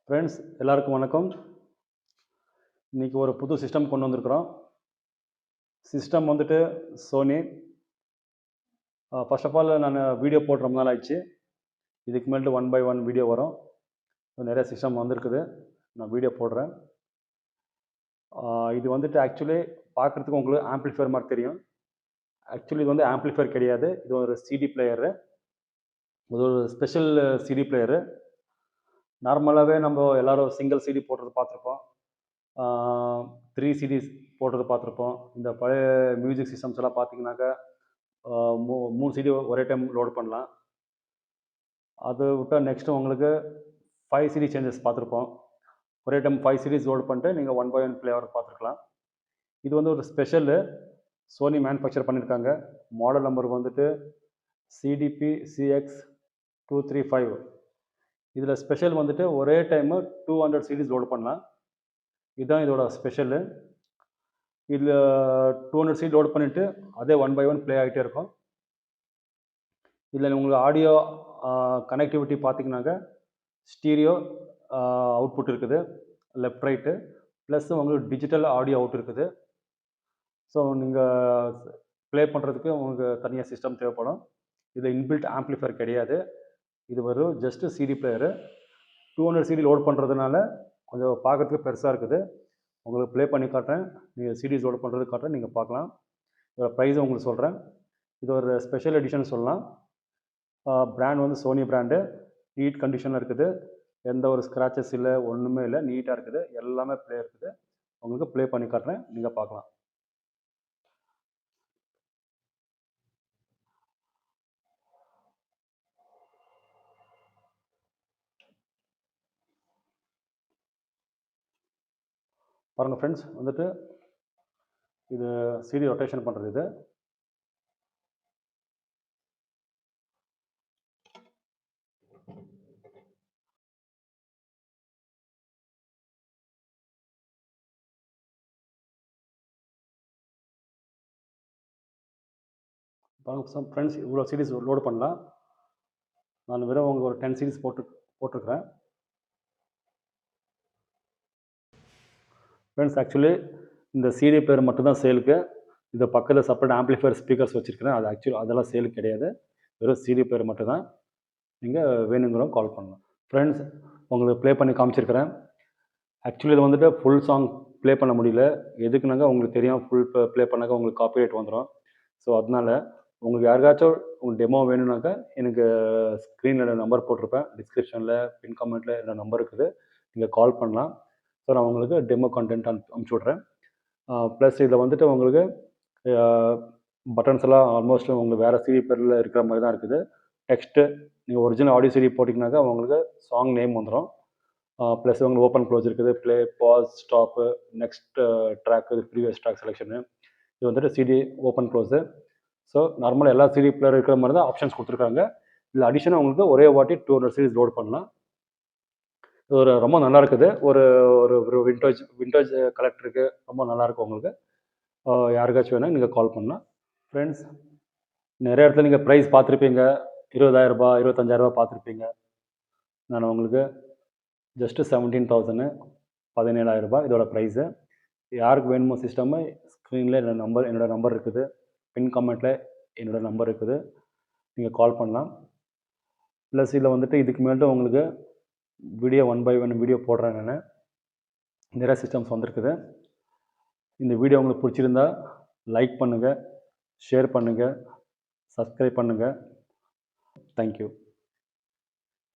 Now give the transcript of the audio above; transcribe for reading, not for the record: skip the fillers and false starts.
Friends எல்லாருக்கும் வணக்கம். இன்றைக்கி ஒரு புது சிஸ்டம் கொண்டு வந்திருக்கிறோம். சிஸ்டம் வந்துட்டு சோனி. ஃபர்ஸ்ட் ஆஃப் ஆல் நான் வீடியோ போட்டு ரொம்ப நாள் ஆயிடுச்சு. இதுக்கு மேலே 1 by 1 வீடியோ வரும். நிறைய சிஸ்டம் வந்திருக்குது, நான் வீடியோ போடுறேன். இது வந்துட்டு ஆக்சுவலி பார்க்குறதுக்கு உங்களுக்கு ஆம்ப்ளிஃபையர் மாதிரி தெரியும். ஆக்சுவலி இது வந்து ஆம்ப்ளிஃபையர் கிடையாது, இது ஒரு சிடி பிளேயரு. இது ஒரு ஸ்பெஷல் சிடி பிளேயரு. நார்மலாகவே நம்ம எல்லோரும் சிங்கிள் சிடி போடுறது பார்த்துருப்போம், 3 சிடிஸ் போடுறது பார்த்துருப்போம். இந்த பழைய மியூசிக் சிஸ்டம்ஸ் எல்லாம் பார்த்தீங்கன்னாக்கா 3 சிடி ஒரே டைம் லோட் பண்ணலாம். அது விட்டால் நெக்ஸ்ட்டு உங்களுக்கு 5 சிடி சேஞ்சஸ் பார்த்துருப்போம். ஒரே டைம் 5 சிடிஸ் லோட் பண்ணிட்டு நீங்கள் 1 by 1 பிளேயர் பார்த்துருக்கலாம். இது வந்து ஒரு ஸ்பெஷலு சோனி மேனுஃபேக்சர் பண்ணியிருக்காங்க. மாடல் நம்பர் வந்துட்டு CDP CX235. இதில் ஸ்பெஷல் வந்துட்டு ஒரே டைமு 200 சிடிஸ் லோட் பண்ணலாம். இதுதான் இதோட ஸ்பெஷலு. இதில் 200 சிடி லோட் பண்ணிவிட்டு அதே 1 by 1 ப்ளே ஆகிட்டே இருக்கும். இதில் உங்களுக்கு ஆடியோ கனெக்டிவிட்டி பார்த்தீங்கன்னாக்கா ஸ்டீரியோ அவுட்புட் இருக்குது, லெஃப்ட் ரைட்டு, ப்ளஸ் உங்களுக்கு டிஜிட்டல் ஆடியோ அவுட் இருக்குது. ஸோ நீங்கள் ப்ளே பண்ணுறதுக்கு உங்களுக்கு தனியாக சிஸ்டம் தேவைப்படும். இது இன்பில்ட் ஆம்ப்ளிஃபையர் கிடையாது, இது வெறும் just CD player. 200 CD load பண்ணுறதுனால கொஞ்சம் பார்க்குறதுக்கு பெருசாக இருக்குது. உங்களுக்கு ப்ளே பண்ணி காட்டுறேன், நீங்கள் சிடிஸ் லோட் பண்ணுறது காட்டுறேன், நீங்கள் பார்க்கலாம். இதோட ப்ரைஸை உங்களுக்கு சொல்கிறேன். இது ஒரு ஸ்பெஷல் எடிஷன் சொல்லலாம். பிராண்ட் வந்து சோனி பிராண்டு. நீட் கண்டிஷனில் இருக்குது, எந்த ஒரு ஸ்க்ராச்சஸ் இல்லை, ஒன்றுமே இல்லை, நீட்டாக இருக்குது, எல்லாமே ப்ளே இருக்குது. உங்களுக்கு ப்ளே பண்ணி காட்டுறேன், நீங்கள் பார்க்கலாம். பாருங்கள் ஃப்ரெண்ட்ஸ், வந்துட்டு இது சிடி ரொட்டேஷன் பண்ணுறது. இது பாருங்கள் ஃப்ரெண்ட்ஸ், இவ்வளோ சிடிஸ் லோடு பண்ணலாம். நான் வெறும் உங்களுக்கு ஒரு 10 சிடிஸ் போட்டிருக்கிறேன். ஃப்ரெண்ட்ஸ், ஆக்சுவலி இந்த சிடி பிளேயர் மட்டும்தான் சேலுக்கு. இது பக்கத்தில் செப்பரேட் ஆம்ப்ளிஃபையர் ஸ்பீக்கர்ஸ் வச்சுருக்கிறேன். அது ஆக்சுவலி அதெல்லாம் சேலுக்கு கிடையாது, வெறும் சிடி பிளேயர் மட்டும்தான். நீங்கள் வேணுங்கிறவங்க கால் பண்ணலாம். ஃப்ரெண்ட்ஸ், உங்களுக்கு ப்ளே பண்ணி காமிச்சிருக்கிறேன். ஆக்சுவலி இது வந்துட்டு ஃபுல் சாங் ப்ளே பண்ண முடியல. எதுக்குனாக்கா உங்களுக்கு தெரியும், ஃபுல் ப்ளே பண்ணாக்கா உங்களுக்கு காப்பிரைட் வந்துடும். ஸோ அதனால் உங்களுக்கு யாருக்காச்சும் உங்களுக்கு டெமோ வேணும்னாக்கா எனக்கு ஸ்க்ரீனில் நம்பர் போட்டிருப்பேன், டிஸ்கிரிப்ஷனில் பின் கமெண்ட்டில் என்னோட நம்பர் இருக்குது, நீங்கள் கால் பண்ணலாம். ஸோ நான் உங்களுக்கு டெமோ கண்டென்ட் அனுப்பிச்சி விட்றேன். ப்ளஸ் இதில் வந்துட்டு உங்களுக்கு பட்டன்ஸ் எல்லாம் ஆல்மோஸ்ட் உங்களுக்கு வேறு சிடி பிளேயரில் இருக்கிற மாதிரி தான் இருக்குது. டெக்ஸ்ட்டு நீங்கள் ஒரிஜினல் ஆடியோ சிடி போட்டிங்கனாக்கா உங்களுக்கு சாங் நேம் வந்துடும். ப்ளஸ் உங்களுக்கு ஓப்பன் க்ளோஸ் இருக்குது, play, pause, stop, next track, previous track selection. இது வந்துட்டு சிடி ஓப்பன் க்ளோஸு. ஸோ நார்மலாக எல்லா சிடி பிளேயர் இருக்கிற மாதிரி தான் ஆப்ஷன்ஸ் கொடுத்துருக்காங்க. இதில் அடிஷனாக உங்களுக்கு ஒரே வாட்டி 200 சிடிஸ் லோட் பண்ணலாம். இது ஒரு ரொம்ப நல்லா இருக்குது. ஒரு ஒரு விண்டேஜ் கலெக்டருக்கு ரொம்ப நல்லாயிருக்கும். உங்களுக்கு யாருக்காச்சும் வேணால் நீங்கள் கால் பண்ணலாம். ஃப்ரெண்ட்ஸ், நிறைய இடத்துல நீங்கள் ப்ரைஸ் பார்த்துருப்பீங்க, 20,000 25,000 பார்த்துருப்பீங்க. நான் உங்களுக்கு ஜஸ்ட்டு 17,000 17,000 இதோட ப்ரைஸு. யாருக்கு வேணுமோ சிஸ்டமு ஸ்க்ரீனில் என்னோடய நம்பர் இருக்குது, பின் கமெண்ட்டில் என்னோடய நம்பர் இருக்குது, நீங்கள் கால் பண்ணலாம். ப்ளஸ் இதில் வந்துட்டு இதுக்கு மேலே உங்களுக்கு வீடியோ 1 by 1 வீடியோ போடுறேன். நான் நிறைய சிஸ்டம்ஸ் வந்திருக்குது. இந்த வீடியோ உங்களுக்கு பிடிச்சிருந்தா லைக் பண்ணுங்கள், ஷேர் பண்ணுங்கள், சப்ஸ்கிரைப் பண்ணுங்கள். தேங்க்யூ.